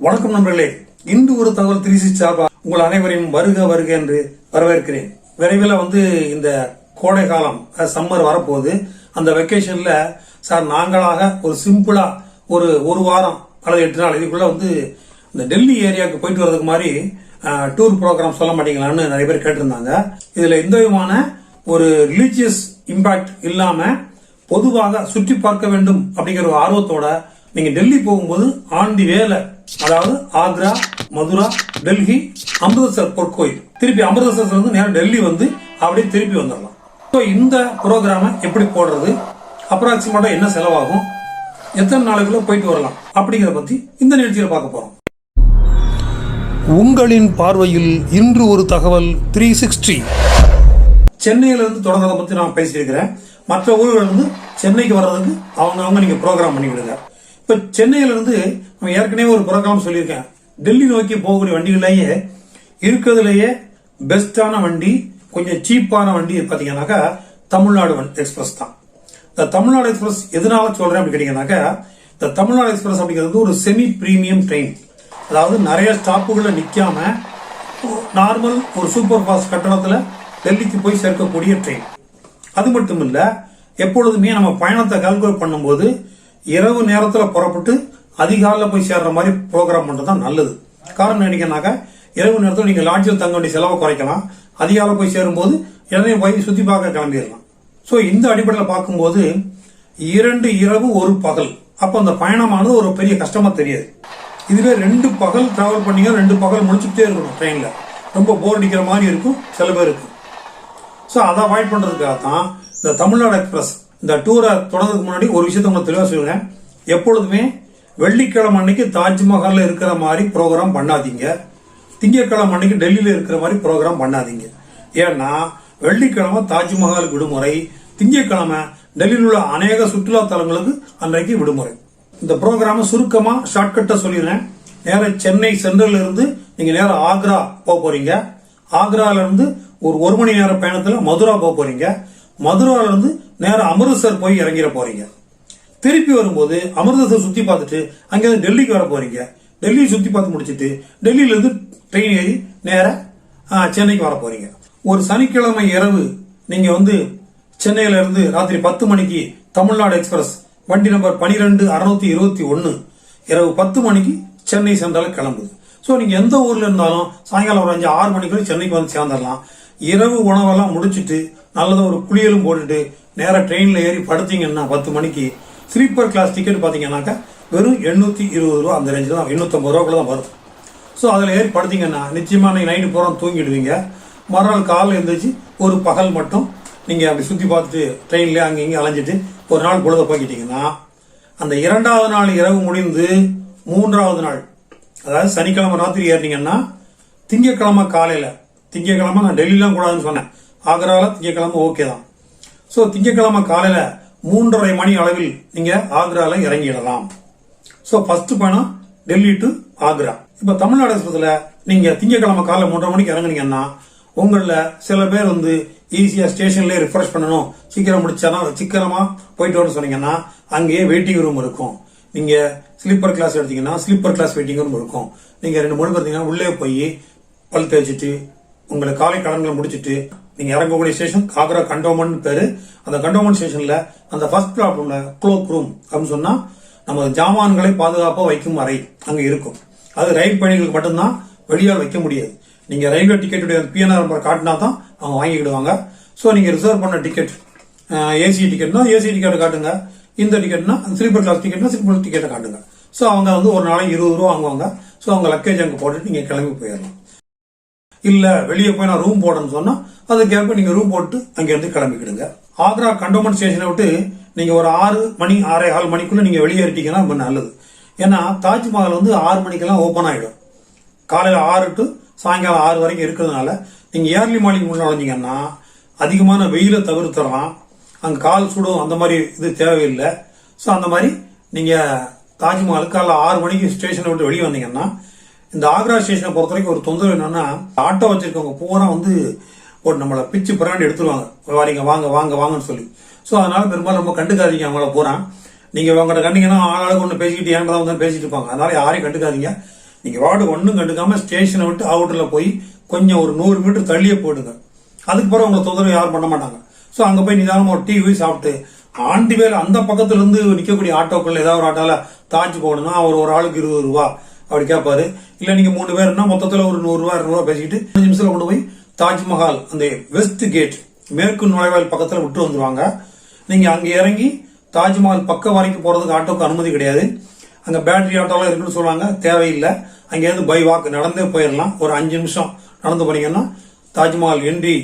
வணக்கம் நண்பர்களே, இன்று ஒரு தகவல் 360 சார்பாக உங்கள் அனைவரையும் வருக வருக என்று வரவேற்கிறேன். விரைவில் இந்த கோடை காலம் சம்மர் வரப்போகுது. அந்த வெக்கேஷன்ல சார் நாங்களாக ஒரு சிம்பிளா ஒரு வாரம் அல்லது 8 நாள் இதுக்குள்ள இந்த டெல்லி ஏரியாவுக்கு போயிட்டு வர்றதுக்கு மாதிரி டூர் ப்ரோக்ராம் சொல்ல மாட்டீங்களான்னு நிறைய பேர் கேட்டிருந்தாங்க. இதுல எந்த விதமான ஒரு ரிலீஜியஸ் இம்பாக்ட் இல்லாம பொதுவாக சுற்றி பார்க்க வேண்டும் அப்படிங்கிற ஒரு ஆர்வத்தோட நீங்க டெல்லி போகும்போது ஆன் தி வேல, அதாவது ஆக்ரா, மதுரா, டெல்லி, அமிர்தசர் பொற்கோயில், திருப்பி அமிர்தசர் நேரம் டெல்லி அப்படியே திருப்பி வந்துடலாம். இந்த ப்ரோக்ராம எப்படி போடுறது, அப்ராக்சிமேட்டா என்ன செலவாகும், எத்தனை நாளைக்குள்ள போயிட்டு வரலாம் அப்படிங்கறத பத்தி இந்த நிகழ்ச்சியில பார்க்க போறோம். உங்களின் பார்வையில் இன்று ஒரு தகவல் 360. சென்னையிலிருந்து தொடங்குறத பத்தி நான் பேசியிருக்கிறேன். மற்ற ஊர்கள் சென்னைக்கு வர்றதுக்கு அவங்க நீங்க ப்ரோக்ராம் பண்ணிவிடுங்க. இப்ப சென்னையிலிருந்து நம்ம ஏற்கனவே ஒரு ப்ரோக்ராம் சொல்லியிருக்கேன். டெல்லி நோக்கி போகக்கூடிய வண்டிகளையே இருக்கிறதுலயே பெஸ்டான வண்டி, கொஞ்சம் சீப்பான வண்டி பாத்தீங்கன்னாக்கா தமிழ்நாடு எக்ஸ்பிரஸ் தான். இந்த தமிழ்நாடு எக்ஸ்பிரஸ் எதனால சொல்றேன் அப்படி கேட்டீங்கன்னாக்கா, இந்த தமிழ்நாடு எக்ஸ்பிரஸ் அப்படிங்கிறது ஒரு செமி பிரீமியம் ட்ரெயின். அதாவது நிறைய ஸ்டாப்புகள்ல நிக்காம நார்மல் ஒரு சூப்பர் ஃபாஸ்ட் கட்டணத்துல டெல்லிக்கு போய் சேர்க்கக்கூடிய ட்ரெயின். அது மட்டும் இல்ல, எப்பொழுதுமே நம்ம பயணத்தை கால்குலேட் பண்ணும்போது இரவு நேரத்துல புறப்பட்டு அதிகாலையில் போய் சேர்ற மாதிரி ப்ரோக்ராம் பண்றதுதான் நல்லது. காரணம் என்னன்னாக்கா, இரவு நேரத்தில் நீங்க லாட்ஜில் தங்க வேண்டிய செலவை குறைக்கலாம். அதிகாலை போய் சேரும்போது உடனே போய் சுத்தி பார்க்க கிளம்பிடலாம். சோ இந்த அடிப்படையில் பார்க்கும்போது 2 இரவு 1 பகல், அப்ப அந்த பயணமானது ஒரு பெரிய கஷ்டமா தெரியாது. இதுவே 2 பகல் டிராவல் பண்ணீங்க, 2 பகல் முடிச்சுட்டே இருக்கணும் ட்ரெயின்ல, ரொம்ப போர் அடிக்கிற மாதிரி இருக்கும் சில பேருக்கு. சோ அதை அவாய்ட் பண்றதுக்காக தான் இந்த தமிழ்நாடு எக்ஸ்பிரஸ் இந்த டூரை தொடங்குறதுக்கு முன்னாடி ஒரு விஷயத்த உங்களுக்கு தெளிவா சொல்லுங்க. எப்பொழுதுமே வெள்ளிக்கிழமை அன்னைக்கு தாஜ்மஹால்ல இருக்கிற மாதிரி ப்ரோக்ராம் பண்ணாதீங்க. திங்கட்கிழமை அன்னைக்கு டெல்லியில இருக்கிற மாதிரி ப்ரோக்ராம் பண்ணாதீங்க. ஏன்னா வெள்ளிக்கிழமை தாஜ்மஹாலுக்கு விடுமுறை, திங்கட்கிழமை டெல்லியில் உள்ள அநேக சுற்றுலா தலங்களுக்கு அன்றைக்கு விடுமுறை. இந்த ப்ரோக்ராம சுருக்கமா ஷார்ட்கட்டா சொல்லிடுறேன். நேரம் சென்னை சென்ட்ரல் இருந்து நீங்க நேரம் ஆக்ரா போக போறீங்க. ஆக்ரால இருந்து ஒரு மணி நேர பயணத்துல மதுரா போக போறீங்க. மதுரால இருந்து நேரம் அமிர்தசர் போய் இறங்கிட போறீங்க. திருப்பி வரும்போது அமிர்தசர் சுத்தி பார்த்துட்டு அங்கிருந்து டெல்லிக்கு வர போறீங்க. டெல்லி சுத்தி பார்த்து முடிச்சிட்டு டெல்லியில இருந்து ட்ரெயின் ஏறி நேர சென்னைக்கு வர போறீங்க. ஒரு சனிக்கிழமை இரவு நீங்க சென்னையில இருந்து ராத்திரி 10 மணிக்கு தமிழ்நாடு எக்ஸ்பிரஸ் வண்டி நம்பர் 12621 இரவு 10 மணிக்கு சென்னை சென்றாலும் கிளம்புது. சோ நீங்க எந்த ஊர்ல இருந்தாலும் சாயங்காலம் ஒரு 5-6 மணிக்கு சென்னைக்கு வந்து சேர்ந்துடலாம். இரவு உணவெல்லாம் முடிச்சிட்டு நல்லதா ஒரு குளியலும் போட்டுட்டு நேர ட்ரெயின்ல ஏறி படுத்தீங்கன்னா 10 மணிக்கு ஸ்லீப்பர் கிளாஸ் டிக்கெட் பாத்தீங்கன்னாக்கா வெறும் 820 ரூபா, அந்த ரேஞ்சில் தான், 850 ரூபாக்குள்ள தான் வரும். ஸோ அதில் ஏறி படுத்தீங்கன்னா நிச்சயமா நீங்க நைட்டு பூரா தூங்கிடுவீங்க. மறுநாள் காலையில் எழுந்திரிச்சு ஒரு பகல் மட்டும் நீங்க அப்படி சுத்தி பார்த்துட்டு ட்ரெயின்ல அங்க இங்க அலைஞ்சிட்டு ஒரு நாள் பொழுத போக்கிட்டீங்கன்னா, அந்த 2வது நாள் இரவு முடிந்து 3வது நாள், அதாவது சனிக்கிழமை ராத்திரி ஏறினீங்கன்னா திங்கக்கிழமை காலையில, திங்கக்கிழமை நான் டெல்லிலாம் கூடாதுன்னு சொன்னேன், ஆக்ரால திங்கக்கிழமை ஓகே தான். சோ திங்கக்கிழமை காலையில 3:30 மணி அளவில் நீங்க ஆக்ரால இறங்கிடலாம். சோ ஃபர்ஸ்ட் பயணம் டெல்லி டு ஆக்ரா. இப்ப தமிழ்நாடு எக்ஸ்பிரஸ்ல நீங்க திங்கக்கிழமை காலைல 3:30 மணிக்கு இறங்குனீங்கன்னா உங்கள சில பேர் ஈஸியா ஸ்டேஷன்லயே ரிஃப்ரெஷ் பண்ணணும், சீக்கிரம் முடிச்சானா சீக்கிரமா போயிட்டு வரணும் சொன்னீங்கன்னா அங்கேயே வெயிட்டிங் ரூம் இருக்கும். நீங்க ஸ்லீப்பர் கிளாஸ் எடுத்தீங்கன்னா ஸ்லீப்பர் கிளாஸ் வெயிட்டிங் ரூம் இருக்கும். நீங்க 2 மணி பார்த்தீங்கன்னா உள்ளே போய் பல் தேய்ச்சிட்டு உங்களை காலை கடன்களை முடிச்சிட்டு நீங்க இறங்கக்கூடிய ஸ்டேஷன் ஆக்ரா கண்டோன்மெண்ட் பேரு. அந்த கண்டோன்மெண்ட் ஸ்டேஷன்ல அந்த ஃபர்ஸ்ட் பிளாட்ஃபார்ம்ல க்ளோக் ரூம் அப்படின்னு சொன்னா நம்ம ஜாமான்களை பாதுகாப்பா வைக்கும் அறை அங்க இருக்கும். அது ரயில் பயணிகளுக்கு மட்டும்தான், வெளியால் வைக்க முடியாது. நீங்க ரயில்வே டிக்கெட்டுடைய பிஎன்ஆர் நம்பர் காட்டினா தான் அவங்க வாங்கிக்கிடுவாங்க. சோ நீங்க ரிசர்வ் பண்ண டிக்கெட், ஏசி டிக்கெட்னா ஏசி டிக்கெட் காட்டுங்க, இந்த டிக்கெட்னா ஸ்லீப்பர் கிளாஸ் டிக்கெட்னா ஸ்லீப்பர் டிக்கெட்டை காட்டுங்க. சோ அவங்க ஒரு நாளைக்கு 20 ரூபா வாங்குவாங்க. சோ அவங்க லக்கேஜ் அங்க போட்டுட்டு நீங்க கிளம்பி போயிடலாம். இல்ல வெளியே போய் நான் ரூம் போடணும்னு சொன்னா அதுக்கேற்ப நீங்க ரூம் போட்டு அங்க இருந்து கிளம்பிக்கிடுங்க. ஆக்ரா கண்டோன்மெண்ட் ஸ்டேஷனை விட்டு நீங்க ஒரு 6 மணி 6:15 மணிக்குள்ள நீங்க வெளியேறிட்டீங்கன்னா ரொம்ப நல்லது. ஏன்னா தாஜ்மஹால் 6 மணிக்கெல்லாம் ஓபன் ஆயிடும். காலையில 6 டு சாயங்காலம் 6 வரைக்கும் இருக்கிறதுனால நீங்க ஏர்லி மார்னிங் நுழைஞ்சீங்கன்னா அதிகமான வெயில தவிர்த்தரலாம். அங்க கால் சுடும், அந்த மாதிரி இது தேவையில்லை. சோ அந்த மாதிரி நீங்க தாஜ்மஹாலுக்கு காலைல 6 மணிக்கு ஸ்டேஷனை விட்டு வெளியே வந்தீங்கன்னா, இந்த ஆக்ரா ஸ்டேஷனை பொறுத்த வரைக்கும் ஒரு தொந்தரவு என்னன்னா, ஆட்டோ வச்சிருக்கவங்க பூரா ஒரு நம்மளை பிச்சு பிராண்டி எடுத்துருவாங்க, வாங்க வாங்க வாங்க வாங்கன்னு சொல்லி. சோ அதனால பெரும்பாலும் ரொம்ப கண்டுக்காதீங்க அவங்கள பூரா. நீங்க உங்கள்கிட்ட கண்டிங்கன்னா ஆளாளுக்கு ஒன்று பேசிக்கிட்டு ஏன்டா பேசிட்டு இருப்பாங்க. அதனால யாரையும் கண்டுக்காதீங்க. நீங்க வார்டு ஒன்றும் கண்டுக்காம ஸ்டேஷனை விட்டு அவுட்டர்ல போய் கொஞ்சம் ஒரு 100 மீட்டர் தள்ளியே போயிடுங்க. அதுக்கு பிறகு உங்களை தொந்தரவு யாரும் பண்ண மாட்டாங்க. ஸோ அங்க போய் நிதானமா ஒரு டீ போய் சாப்பிட்டு ஆண்டி வேலை அந்த பக்கத்துல இருந்து நிக்கக்கூடிய ஆட்டோக்கள் ஏதாவது ஒரு ஆட்டோல தாஜ் போகணும்னா அவர் ஒரு ஆளுக்கு 20 ரூபா அப்படி கேட்பாரு. இல்ல நீங்க 3 பேர்னா மொத்தத்துல ஒரு 100 ரூபா 200 ரூபா பேசிக்கிட்டு 5 நிமிஷத்துல கொண்டு போய் தாஜ்மஹால் அந்த வெஸ்ட் கேட் மேற்கு நுழைவாயில் பக்கத்துல விட்டு வந்துருவாங்க. நீங்க அங்க இறங்கி தாஜ்மஹால் பக்கம் வரைக்கும் போறதுக்கு ஆட்டோக்கு அனுமதி கிடையாது. அங்க பேட்டரி ஆட்டோலாம் இருக்குன்னு சொல்லுவாங்க, தேவையில்லை. அங்கேருந்து பை வாக் நடந்தே போயிடலாம். ஒரு 5 நிமிஷம் நடந்து போனீங்கன்னா தாஜ்மஹால் என்ட்ரி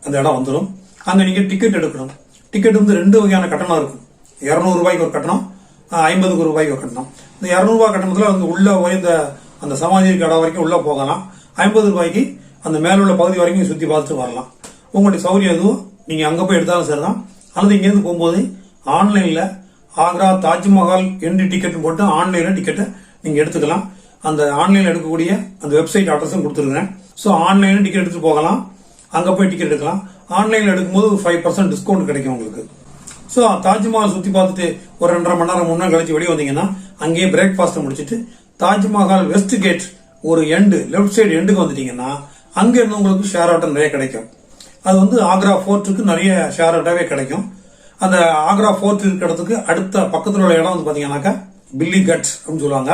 அந்த இடம் வந்துடும். அங்க நீங்க டிக்கெட் எடுக்கணும். டிக்கெட் வந்து 2 வகையான கட்டணம் இருக்கும். 200 ரூபாய்க்கு ஒரு கட்டணம், 50 ரூபாய்க்கு ஒரு கட்டணம். இந்த 200 ரூபாய் கட்டணத்துல வந்து உள்ள போய் அந்த சமாதி இடம் வரைக்கும் உள்ள போகலாம். 50 ரூபாய்க்கு அந்த மேல உள்ள பகுதி வரைக்கும் சுத்தி பார்த்துட்டு வரலாம். உங்களுடைய சௌகரியம் எதுவும் நீங்க அங்க போய் எடுத்தாலும் சரிதான். அல்லது இங்கேருந்து போகும்போது ஆன்லைன்ல ஆக்ரா தாஜ்மஹால் என்ட்ரி டிக்கெட் போட்டு ஆன்லைன்ல டிக்கெட்டை நீங்க எடுத்துக்கலாம். அந்த ஆன்லைன்ல எடுக்கக்கூடிய அந்த வெப்சைட் அட்ரஸும் கொடுத்துருக்கேன். ஸோ ஆன்லைன்ல டிக்கெட் எடுத்துட்டு போகலாம். அங்க போய் டிக்கெட் எடுக்கலாம். ஆன்லைன்ல எடுக்கும்போது 5% டிஸ்கவுண்ட் கிடைக்கும் உங்களுக்கு. ஸோ தாஜ்மஹால் சுத்தி பார்த்துட்டு ஒரு 2.5 மணி நேரம் 3 நாள் கழிச்சு வெளியே வந்தீங்கன்னா அங்கேயே பிரேக்ஃபாஸ்ட் முடிச்சுட்டு தாஜ்மஹால் வெஸ்ட் கேட் ஒரு எண்டு லெப்ட் சைடு எண்டுக்கு வந்துட்டீங்கன்னா அங்க இருந்து உங்களுக்கு ஷேர் ஆட்டோ நிறைய கிடைக்கும். அது வந்து ஆக்ரா ஃபோர்ட்டுக்கு நிறைய ஷேர் ஆட்டோவே கிடைக்கும். அந்த ஆக்ரா ஃபோர்ட் இருக்கிற இடத்துக்கு அடுத்த பக்கத்தில் உள்ள இடம் வந்து பாத்தீங்கன்னாக்கா பில்லி கட் அப்படின்னு சொல்லுவாங்க.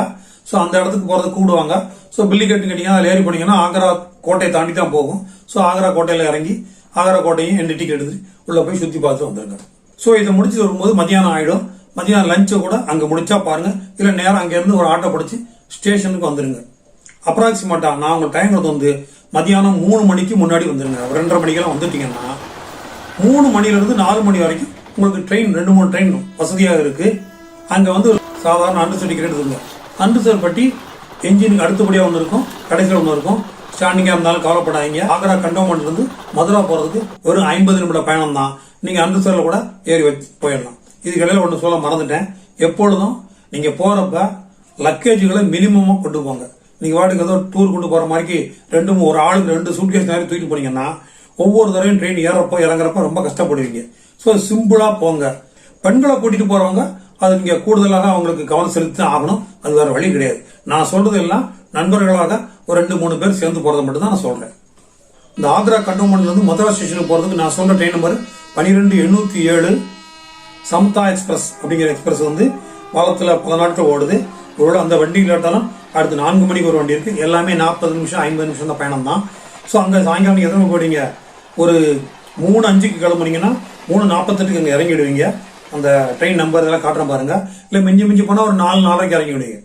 ஸோ அந்த இடத்துக்கு போறதுக்கு கூடுவாங்க. ஸோ பில்லி கட் கேட்டீங்கன்னா அதில் ஏறி போனீங்கன்னா ஆக்ரா கோட்டையை தாண்டி தான் போகும். ஸோ ஆக்ரா கோட்டையில இறங்கி ஆக்ரா கோட்டையும் என்ட்ரி டிக்கெட் எடுத்து உள்ள போய் சுத்தி பார்த்து வந்துருங்க. ஸோ இதை முடிச்சுட்டு வரும்போது மதியானம் ஆயிடும். மதியானம் லஞ்சை கூட அங்க முடிச்சா பாருங்க. இல்ல நேரம் அங்க இருந்து ஒரு ஆட்டோ பிடிச்சி ஸ்டேஷனுக்கு வந்துருங்க. அப்ராக்சிமேட்டா நான் உங்க டைம் வந்து மதியானம் 3 மணிக்கு முன்னாடி வந்துருங்க. 2:30 மணிக்கெல்லாம் வந்துட்டீங்கன்னா 3 மணில இருந்து 4 மணி வரைக்கும் உங்களுக்கு ட்ரெயின் 2-3 ட்ரெயின் வசதியாக இருக்கு. அங்க வந்து சாதாரண அண்டர்சர் டிக்கெட் எடுத்துங்க. அண்டர்சர் பட்டி என்ஜினுக்கு அடுத்தபடியா ஒன்று இருக்கும், கடைசியில் ஒன்று இருக்கும். ஸ்டாண்டிங்கா இருந்தாலும் கவலைப்படாதீங்க. ஆக்ரா கண்டோன்மெண்ட் இருந்து மதுரா போறதுக்கு வெறும் 50 நிமிட பயணம் தான். நீங்க அண்டர்சர்ல கூட ஏறி வச்சு போயிடலாம். இதுக்கு இடையில ஒன்று சொல்ல மறந்துட்டேன். எப்பொழுதும் நீங்க போறப்ப லக்கேஜுகளை மினிமமா கொண்டு போங்க. நீங்க வாட்டுக்கு ஏதோ டூர் கொண்டு போற மாதிரி ஒரு ஆளுக்கு 2 சூட்கேஸ் நிறைய தூக்கிட்டு போனீங்கன்னா ஒவ்வொரு தடவையும் ட்ரெயின் ஏறப்போ இறங்குறப்ப ரொம்ப கஷ்டப்படுவீங்க. ஸோ சிம்பிளா போங்க. பெண்களை கூட்டிட்டு போறவங்க அது நீங்க கூடுதலாக அவங்களுக்கு கவனம் செலுத்தி ஆகணும். அது வேற வழி கிடையாது. நான் சொல்றது எல்லாம் நண்பர்களாக ஒரு 2-3 பேர் சேர்ந்து போறதை மட்டும் தான் நான் சொல்றேன். இந்த ஆக்ரா கண்டோன்மெண்ட்ல இருந்து மதுரா ஸ்டேஷனுக்கு போறதுக்கு நான் சொல்ற ட்ரெயின் நம்பர் 12807 சம்தா எக்ஸ்பிரஸ் அப்படிங்கிற எக்ஸ்பிரஸ் வந்து வாரத்துல 10 நாட்கள் ஓடுது. ஒருவேளை அந்த வண்டி இல்லாட்டாலும் அடுத்து 4 மணிக்கு ஒரு வண்டி இருக்கு. எல்லாமே 40 நிமிஷம் 50 நிமிஷம் தான் பயணம் தான். ஸோ அங்க சாயங்காலம் நீங்க எத்தனை போயிடுவீங்க? ஒரு 3:05 கிளம்புனீங்கன்னா 3:48 அங்க இறங்கிடுவீங்க. அந்த ட்ரெயின் நம்பர் இதெல்லாம் காட்டுற பாருங்க. இல்ல மிஞ்சி போனா ஒரு 4:04 இறங்கி விடுவீங்க.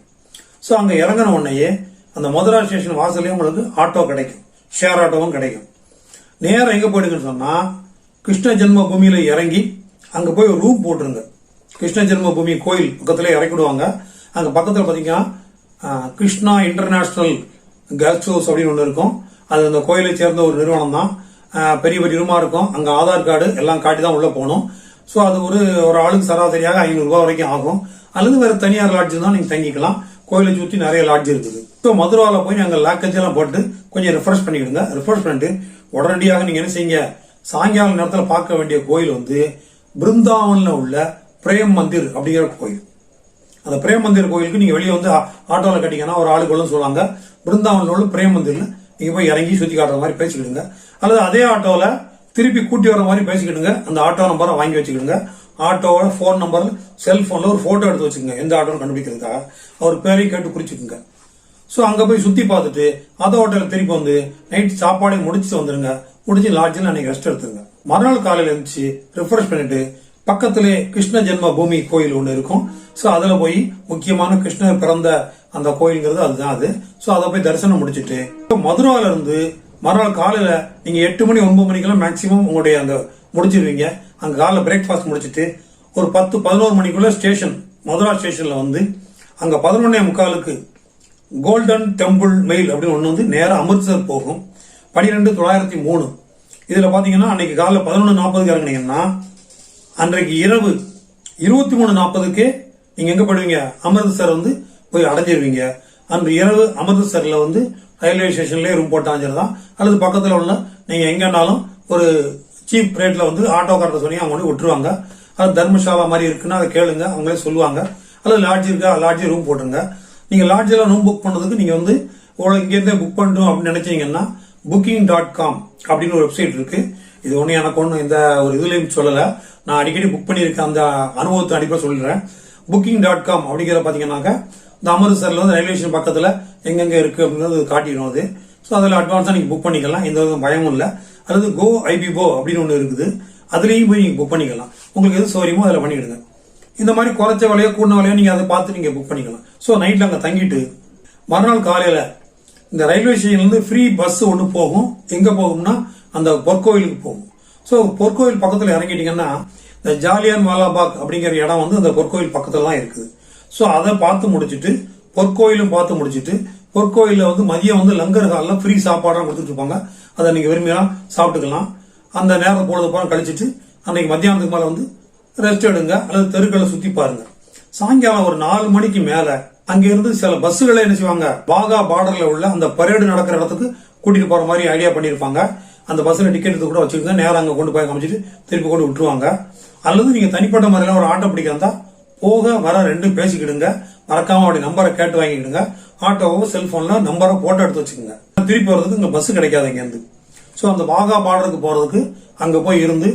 ஸோ அங்க இறங்கின உடனேயே அந்த மதுரா ஸ்டேஷன் வாசலே உங்களுக்கு ஆட்டோ கிடைக்கும், ஷேர் ஆட்டோவும் கிடைக்கும். நேரம் எங்க போயிடுங்கன்னு சொன்னா கிருஷ்ண ஜென்ம பூமியில இறங்கி அங்க போய் ஒரு ரூம் போட்டுருங்க. கிருஷ்ண ஜென்ம பூமி கோயில் பக்கத்துல இறக்கிடுவாங்க. அங்க பக்கத்துல பாத்தீங்கன்னா கிருஷ்ணா இன்டர்நேஷனல் கெஸ்ட் ஹவுஸ் அப்படின்னு ஒன்று இருக்கும். அது அந்த கோயிலை சேர்ந்த ஒரு நிறுவனம் தான். பெரிய பெரிய ரூமா இருக்கும். அங்க ஆதார் கார்டு எல்லாம் காட்டி தான் உள்ள போகணும். ஸோ அது ஒரு ஆளுக்கு சராசரியாக 500 ரூபாய் வரைக்கும் ஆகும். அல்லது வேற தனியார் லாட்ஜ் தான் நீங்க தங்கிக்கலாம். கோயிலை சுற்றி நிறைய லாட்ஜ் இருக்குது. ஸோ மதுராவில் போய் நாங்கள் லாக்கேஜ் எல்லாம் போட்டு கொஞ்சம் ரிஃப்ரெஷ் பண்ணிக்கிடுங்க. ரிஃப்ரெஷ் பண்ணிட்டு உடனடியாக நீங்க என்ன செய்யுங்க, சாயங்கால நேரத்தில் பார்க்க வேண்டிய கோயில் வந்து பிருந்தாவன்ல உள்ள பிரேம் மந்திர் அப்படிங்கிற கோயில். அந்த பிரேம் மந்திர் கோயிலுக்கு நீங்க வெளியே வந்து ஆட்டோல கட்டிங்கன்னா ஒரு ஆளுக்கு சொல்லுவாங்க. பிருந்தாவன்ல உள்ள பிரேம் மந்திர்ல நீங்க போய் இறங்கி சுத்தி காட்டுற மாதிரி பேசிக்கிடுங்க. அல்லது அதே ஆட்டோல திருப்பி கூட்டி வர மாதிரி பேசிக்கிடுங்க. அந்த ஆட்டோ நம்பரை வாங்கி வச்சுக்கிடுங்க. ஆட்டோவோட போன் நம்பர் செல்போன்ல ஒரு போட்டோ எடுத்து வச்சுக்கோங்க. எந்த ஆட்டோன்னு கண்டுபிடிக்கிறதுக்காக அவர் பேரையும் கேட்டு குறிச்சுக்குங்க. ஸோ அங்க போய் சுத்தி பார்த்துட்டு அதே ஹோட்டலில் திருப்பி வந்து நைட் சாப்பாடையும் முடிச்சுட்டு வந்துருங்க. முடிச்சு லாட்ஜில் அன்னைக்கு ரெஸ்ட் எடுத்துருங்க. மறுநாள் காலையில் எழுந்துச்சு ரிஃப்ரெஷ் பண்ணிட்டு பக்கத்திலே கிருஷ்ண ஜென்ம பூமி கோயில் ஒன்று இருக்கும். ஸோ அதுல போய் முக்கியமான கிருஷ்ணர் பிறந்த அந்த கோயில்ங்கிறது அதுதான் அது. ஸோ அதை போய் தரிசனம் முடிச்சுட்டு மதுரால இருந்து மறுநாள் காலையில நீங்க 8 மணி 9 மணிக்கெல்லாம் மேக்சிமம் உங்களுடைய அந்த முடிச்சிருவீங்க. அங்க காலைல பிரேக்ஃபாஸ்ட் முடிச்சுட்டு ஒரு 10-11 மணிக்குள்ள ஸ்டேஷன் மதுரா ஸ்டேஷன்ல வந்து அங்க 11:45 கோல்டன் டெம்பிள் மெயில் அப்படின்னு ஒண்ணு வந்து நேரம் அமிர்த்சர் போகும். 12/903. இதுல பாத்தீங்கன்னா அன்னைக்கு காலைல 11:40 இறங்குனீங்கன்னா அன்றைக்கு இரவு 23:40 நீங்க எங்க போடுவீங்க, அமிர்தசர் வந்து போய் அடைஞ்சிருவீங்க. அன்று இரவு அமிர்தசர்ல வந்து ரயில்வே ஸ்டேஷன்லயே ரூம் போட்டாஞ்சிருதான். அல்லது பக்கத்துல உள்ள நீங்க எங்கன்னாலும் ஒரு சீப் ரேட்ல வந்து ஆட்டோக்காரர் சொன்னீங்க அவங்க வந்து விட்டுருவாங்க. அது தர்மசாலா மாதிரி இருக்குன்னா அதை கேளுங்க, அவங்களே சொல்லுவாங்க. அல்லது லாட்ஜ் இருக்கா, லாட்ஜ் ரூம் போட்டுருங்க. நீங்கள் லாட்ஜெல்லாம் ரூம் புக் பண்ணதுக்கு நீங்கள் வந்து இங்கேருந்தே புக் பண்ணணும் அப்படின்னு நினைச்சீங்கன்னா booking.com அப்படின்னு ஒரு வெப்சைட் இருக்கு. இது ஒன்றும் எனக்கு ஒன்றும் இந்த ஒரு இதுலையும் சொல்லலை, நான் அடிக்கடி புக் பண்ணியிருக்கேன், அந்த அனுபவத்தை அடிப்படை சொல்லிடுறேன். booking.com அப்படிங்கிற பார்த்தீங்கன்னாக்கா இந்த அமிர்தசரில் வந்து ரயில்வே ஸ்டேஷன் பக்கத்தில் எங்கெங்க இருக்கு அப்படிங்கிறது காட்டிடும் அது. ஸோ அதில் அட்வான்ஸாக நீங்கள் புக் பண்ணிக்கலாம், எந்த வித பயமும் இல்லை. அல்லது கோ ஐபிபோ அப்படின்னு ஒன்று இருக்குது, அதுலேயும் போய் நீங்கள் புக் பண்ணிக்கலாம். உங்களுக்கு எது சௌரியமோ அதில் பண்ணிவிடுங்க. இந்த மாதிரி குறைச்ச விலையோ கூடின விலையோ நீங்கள் அதை பார்த்து நீங்கள் புக் பண்ணிக்கலாம். ஸோ நைட்டில் அங்கே தங்கிட்டு மறுநாள் காலையில் இந்த ரயில்வே ஸ்டேஷன்லேருந்து ஃப்ரீ பஸ் ஒன்று போகும். எங்கே போகும்னா அந்த பொற்கோயிலுக்கு போகும். ஸோ பொற்கோயில் பக்கத்தில் இறங்கிட்டீங்கன்னா இந்த ஜாலியான் வாலாபாக் அப்படிங்கிற இடம் வந்து அந்த பொற்கோயில் பக்கத்தில் தான் இருக்குது. ஸோ அதை பார்த்து முடிச்சுட்டு பொற்கோயிலும் பார்த்து முடிச்சுட்டு பொற்கோயிலில் வந்து மதியம் வந்து லங்கர் ஹாலில் ஃப்ரீ சாப்பாடெல்லாம் கொடுத்துட்டு இருப்பாங்க. அதை நீங்கள் விரும்பினா சாப்பிட்டுக்கலாம். அந்த நேரம் பொழுது போல கழிச்சிட்டு அன்னைக்கு மத்தியானத்துக்கு மேலே வந்து ரெஸ்ட் எடுங்க அல்லது தெருக்களை சுற்றி பாருங்க. சாயங்காலம் ஒரு 4 மணிக்கு மேலே அங்கிருந்து சில பஸ்ஸுகளை என்ன செய்வாங்க, வாகா பார்டர்ல உள்ள அந்த பரேடு நடக்கிற இடத்துக்கு கூட்டிட்டு போற மாதிரி ஐடியா பண்ணிருப்பாங்க. அந்த பஸ்ல டிக்கெட் எடுத்து கூட வச்சுக்கோங்க, நேரம் அங்க கொண்டு போய் காமிச்சிட்டு திருப்பி கொண்டு விட்டுருவாங்க. அல்லது நீங்க தனிப்பட்ட முறையில ஒரு ஆட்டோ பிடிக்கிறதா போக வர ரெண்டும் பேசிக்கிடுங்க. மறக்காம அப்படி நம்பரை கேட்டு வாங்கிக்கிடுங்க. ஆட்டோவோ செல்போன்ல நம்பரை போட்டோ எடுத்து வச்சுக்கோங்க. திருப்பி வர்றதுக்கு இங்க பஸ் கிடைக்காது இங்கேருந்து. ஸோ அந்த வாகா பார்டருக்கு போறதுக்கு அங்க போய் இருந்து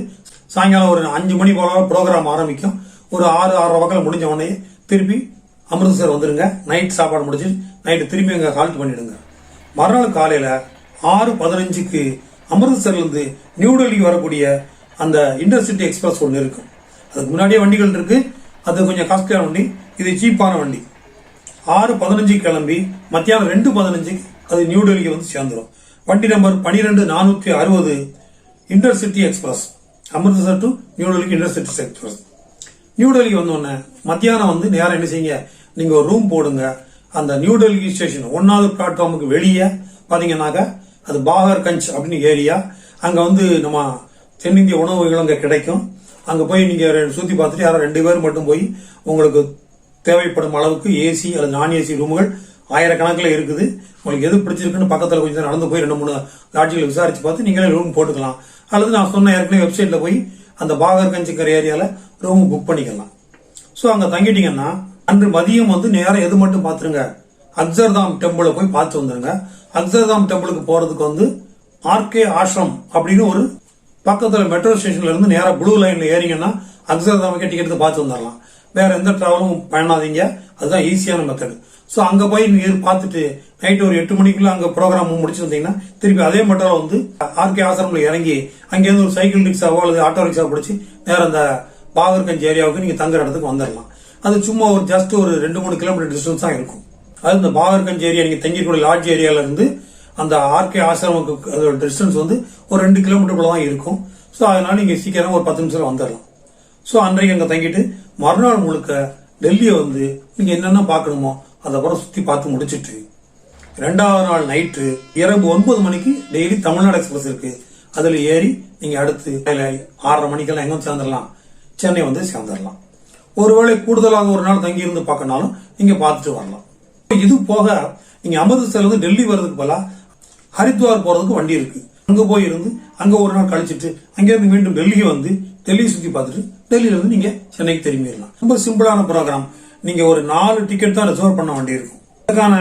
சாயங்காலம் ஒரு 5 மணி போல ப்ரோக்ராம் ஆரம்பிக்கும். ஒரு 6-6:30 வகையில் முடிஞ்ச உடனே திருப்பி அமிர்தசர் வந்துருங்க. நைட் சாப்பாடு முடிச்சு நைட்டு திரும்பி அங்கே ஹால்ட் பண்ணிடுங்க. மறுநாள் காலையில 6:15க்கு அமிர்தசர்ல இருந்து நியூ டெல்லி வரக்கூடிய அந்த இன்டர்சிட்டி எக்ஸ்பிரஸ் ஒன்று இருக்கும். அதுக்கு முன்னாடியே வண்டிகள் இருக்கு, அது கொஞ்சம் காஸ்ட்லியான வண்டி, இது சீப்பான வண்டி. 6:15 கிளம்பி மத்தியானம் 2:15 அது நியூ டெல்லிக்கு வந்து சேர்ந்துடும். வண்டி number 12460 intercity express, Amritsar to New Delhi intercity express. New Delhi வந்தோடனே மத்தியானம் வந்து நேரம் என்ன செய்யுங்க, நீங்க ஒரு ரூம் போடுங்க. அந்த நியூ டெல்லி ஸ்டேஷன் 1வது பிளாட்ஃபார்முக்கு வெளியே பாத்தீங்கன்னாக்கா அது பாகர்கஞ்ச் அப்படின்னு ஏரியா. அங்க வந்து நம்ம தென்னிந்திய உணவுகள் அங்க கிடைக்கும். அங்க போய் நீங்க சுத்தி பார்த்துட்டு யாரும் 2 பேர் மட்டும் போய் உங்களுக்கு தேவைப்படும் அளவுக்கு ஏசி அல்லது நான் ஏசி ரூமுகள் ஆயிரக்கணக்கில் இருக்குது. உங்களுக்கு எது பிடிச்சிருக்குன்னு பக்கத்தில் கொஞ்சம் நடந்து போய் 2-3 லாட்ஜிகளை விசாரிச்சு பார்த்து நீங்களே ரூம் போட்டுக்கலாம். அல்லது நான் சொன்ன ஏற்கனவே வெப்சைட்ல போய் அந்த பாகர்கஞ்சுங்கிற ஏரியால ரூம் புக் பண்ணிக்கலாம். ஸோ அங்க தங்கிட்டீங்கன்னா அன்று மதியம் வந்து நேரம் எது மட்டும் பார்த்துருங்க, அக்சர்தாம் டெம்பிளை போய் பார்த்து வந்துருங்க. அக்சர்தாம் டெம்பிளுக்கு போறதுக்கு வந்து ஆர்கே ஆசிரம் அப்படின்னு ஒரு பக்கத்துல மெட்ரோ ஸ்டேஷன்ல இருந்து நேரம் ப்ளூ லைன்ல ஏறிங்கன்னா அக்சர்தாமுக்கே டிக்கெட் எடுத்து பார்த்து வந்துடலாம். வேற எந்த டிராவலும் பண்ணாதீங்க, அதுதான் ஈஸியான மெத்தட். ஸோ அங்க போய் நீங்க பார்த்துட்டு நைட் ஒரு 8 மணிக்குள்ள அங்க ப்ரோக்ராம் முடிச்சு வந்தீங்கன்னா திருப்பி அதே மெட்ரோல வந்து ஆர்கே ஆசிரம்ல இறங்கி அங்கேருந்து ஒரு சைக்கிள் ரிக்ஷாவோ அல்லது ஆட்டோ ரிக்ஷா பிடிச்சி நேரம் அந்த பாகர்கஞ்ச் ஏரியாவுக்கு நீங்க தங்குற இடத்துக்கு வந்துடலாம். அது சும்மா ஒரு ஜஸ்ட் ஒரு 2-3 கிலோமீட்டர் டிஸ்டன்ஸ் தான் இருக்கும். அது இந்த பாகர்கஞ்ச் ஏரியா நீங்க தங்கிக்கூடிய லாட்ஜ் ஏரியால இருந்து அந்த ஆர்கே ஆசிரமுக்கு அதோட டிஸ்டன்ஸ் வந்து ஒரு 2 கிலோமீட்டருக்குள்ள தான் இருக்கும். ஸோ அதனால நீங்க சீக்கிரம் ஒரு 10 நிமிஷம் வந்துடலாம். ஸோ அன்றைக்கு அங்க தங்கிட்டு மறுநாள் முழுக்க டெல்லியை வந்து நீங்க என்னென்ன பார்க்கணுமோ அதை கூட சுத்தி பார்த்து முடிச்சிட்டு 2வது நாள் நைட்டு இரவு 9 மணிக்கு டெய்லி தமிழ்நாடு எக்ஸ்பிரஸ் இருக்கு, அதுல ஏறி நீங்க அடுத்து 6:30 மணிக்கெல்லாம் எங்க சேர்ந்துடலாம், சென்னை வந்து சேர்ந்துடலாம். ஒருவேளை கூடுதலாக ஒரு நாள் தங்கி இருந்து பார்க்கனாலும் நீங்க பார்த்துட்டு வரலாம். இது போக நீங்க அமிர்தசர்ல இருந்து டெல்லி வர்றதுக்கு போல ஹரித்வார் போறதுக்கு வண்டி இருக்கு. அங்க போய் இருந்து அங்க ஒரு நாள் கழிச்சிட்டு அங்கிருந்து மீண்டும் டெல்லிக்கு வந்து டெல்லியை சுத்தி பார்த்துட்டு டெல்லியில இருந்து நீங்க சென்னைக்கு திரும்பிடலாம். ரொம்ப சிம்பிளான ப்ரோக்ராம். நீங்க ஒரு 4 டிக்கெட் தான் ரிசர்வ் பண்ண வேண்டி இருக்கும். அதுக்கான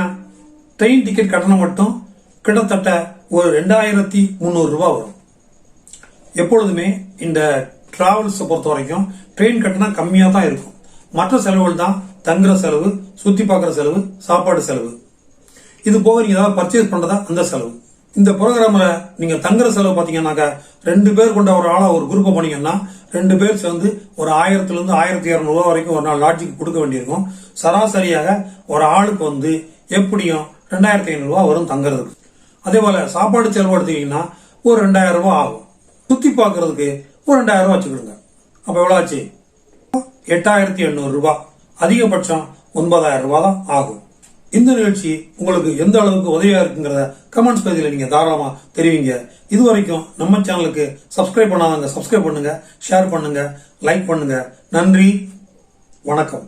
ட்ரெயின் டிக்கெட் கட்டணம் மட்டும் கிட்டத்தட்ட ஒரு 2300 ரூபாய் வரும். எப்பொழுதுமே இந்த டிராவல்ஸ் பொறுத்த வரைக்கும் ட்ரெயின் கட்டணம் கம்மியா தான் இருக்கும். மற்ற செலவுகள் தான் தங்குற செலவு, சுத்தி பார்க்குற செலவு, சாப்பாடு செலவு. இது போக நீங்க ஏதாவது பர்ச்சேஸ் பண்றதா அந்த செலவு. இந்த ப்ரோக்ராம்ல நீங்க தங்குற செலவு பாத்தீங்கன்னாக்கா 2 பேர் கொண்ட ஒரு ஆளா ஒரு குரூப்பை போனீங்கன்னா 2 பேர் சேர்ந்து ஒரு 1000 இருந்து 1200 ரூபாய் வரைக்கும் ஒரு நாள் லாட்ஜுக்கு கொடுக்க வேண்டியிருக்கும். சராசரியாக ஒரு ஆளுக்கு வந்து எப்படியும் 2500 ரூபாய் வரும் தங்குறதுக்கு. அதே போல சாப்பாடு செலவு எடுத்தீங்கன்னா ஒரு 2000 ரூபாய் ஆகும். சுத்தி பார்க்கறதுக்கு ஒரு 2000 ரூபாய் வச்சுக்கிடுங்க. அப்ப எவ்வளவு ஆச்சு? 8800 ரூபாய். அதிகபட்சம் 9000 ரூபாய் தான் ஆகும். இந்த நிகழ்ச்சி உங்களுக்கு எந்த அளவுக்கு உதவியா இருக்குங்கிறத கமெண்ட்ஸ் பகுதியில் நீங்க தாராளமா தெரிவிங்க. இதுவரைக்கும் நம்ம சேனலுக்கு சப்ஸ்கிரைப் பண்ணாதவங்க சப்ஸ்கிரைப் பண்ணுங்க, ஷேர் பண்ணுங்க, லைக் பண்ணுங்க. நன்றி, வணக்கம்.